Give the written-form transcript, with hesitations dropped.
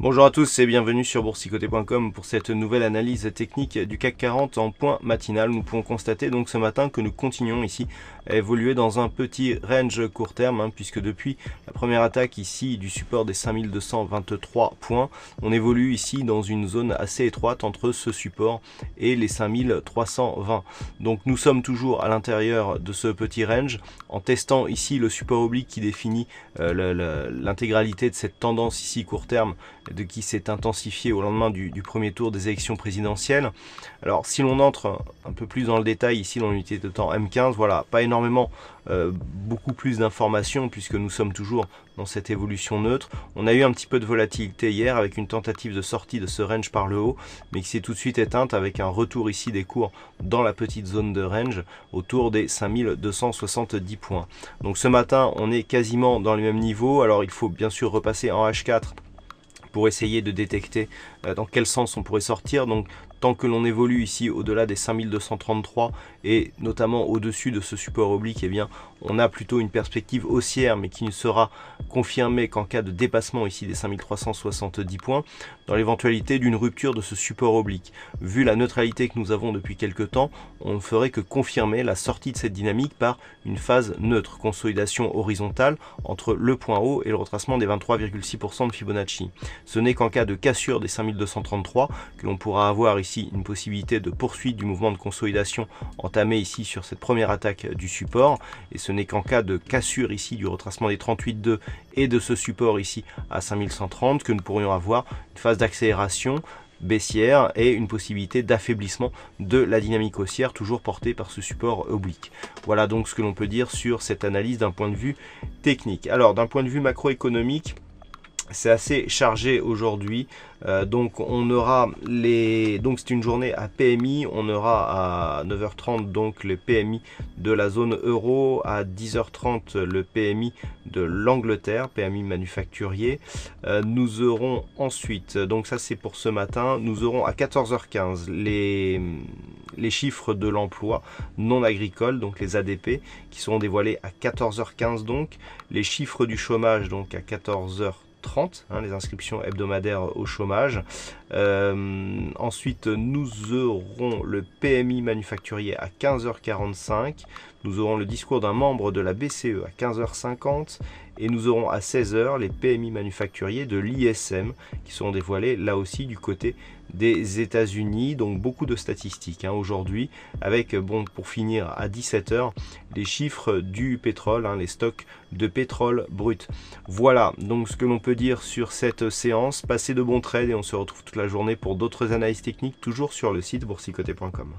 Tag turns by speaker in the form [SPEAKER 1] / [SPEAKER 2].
[SPEAKER 1] Bonjour à tous et bienvenue sur boursicoté.com pour cette nouvelle analyse technique du CAC 40 en point matinal. Nous pouvons constater donc ce matin que nous continuons ici à évoluer dans un petit range court terme, puisque depuis la première attaque ici du support des 5223 points, on évolue ici dans une zone assez étroite entre ce support et les 5320. Donc nous sommes toujours à l'intérieur de ce petit range en testant ici le support oblique qui définit l'intégralité de cette tendance ici court terme qui s'est intensifié au lendemain du premier tour des élections présidentielles. Alors si l'on entre un peu plus dans le détail ici dans l'unité de temps M15, voilà, pas énormément, beaucoup plus d'informations puisque nous sommes toujours dans cette évolution neutre. On a eu un petit peu de volatilité hier avec une tentative de sortie de ce range par le haut, mais qui s'est tout de suite éteinte avec un retour ici des cours dans la petite zone de range autour des 5270 points. Donc ce matin, on est quasiment dans les mêmes niveaux. Alors il faut bien sûr repasser en H4 pour essayer de détecter dans quel sens on pourrait sortir. Donc tant que l'on évolue ici au-delà des 5233 et notamment au-dessus de ce support oblique, eh bien on a plutôt une perspective haussière, mais qui ne sera confirmée qu'en cas de dépassement ici des 5370 points, dans l'éventualité d'une rupture de ce support oblique. Vu la neutralité que nous avons depuis quelques temps, on ne ferait que confirmer la sortie de cette dynamique par une phase neutre, consolidation horizontale entre le point haut et le retracement des 23,6% de Fibonacci. Ce n'est qu'en cas de cassure des 5233 que l'on pourra avoir ici une possibilité de poursuite du mouvement de consolidation entamé ici sur cette première attaque du support, et ce n'est qu'en cas de cassure ici du retracement des 38,2 et de ce support ici à 5130 que nous pourrions avoir une phase d'accélération baissière et une possibilité d'affaiblissement de la dynamique haussière toujours portée par ce support oblique. Voilà donc ce que l'on peut dire sur cette analyse d'un point de vue technique. Alors d'un point de vue macroéconomique, c'est assez chargé aujourd'hui, donc on aura donc c'est une journée à PMI, on aura à 9h30 donc le PMI de la zone euro, à 10h30 le PMI de l'Angleterre, PMI manufacturier. Nous aurons ensuite, donc ça c'est pour ce matin, nous aurons à 14h15 les chiffres de l'emploi non agricole, donc les ADP, qui seront dévoilés à 14h15 donc, les chiffres du chômage donc à 14h30, les inscriptions hebdomadaires au chômage. Ensuite, nous aurons le PMI manufacturier à 15h45. Nous aurons le discours d'un membre de la BCE à 15h50. Et nous aurons à 16h les PMI manufacturiers de l'ISM qui seront dévoilés là aussi du côté des États-Unis. Donc beaucoup de statistiques aujourd'hui, avec, bon, pour finir à 17h, les chiffres du pétrole, les stocks de pétrole brut. Voilà donc ce que l'on peut dire sur cette séance. Passez de bons trades et on se retrouve toute la journée pour d'autres analyses techniques, toujours sur le site boursicoté.com.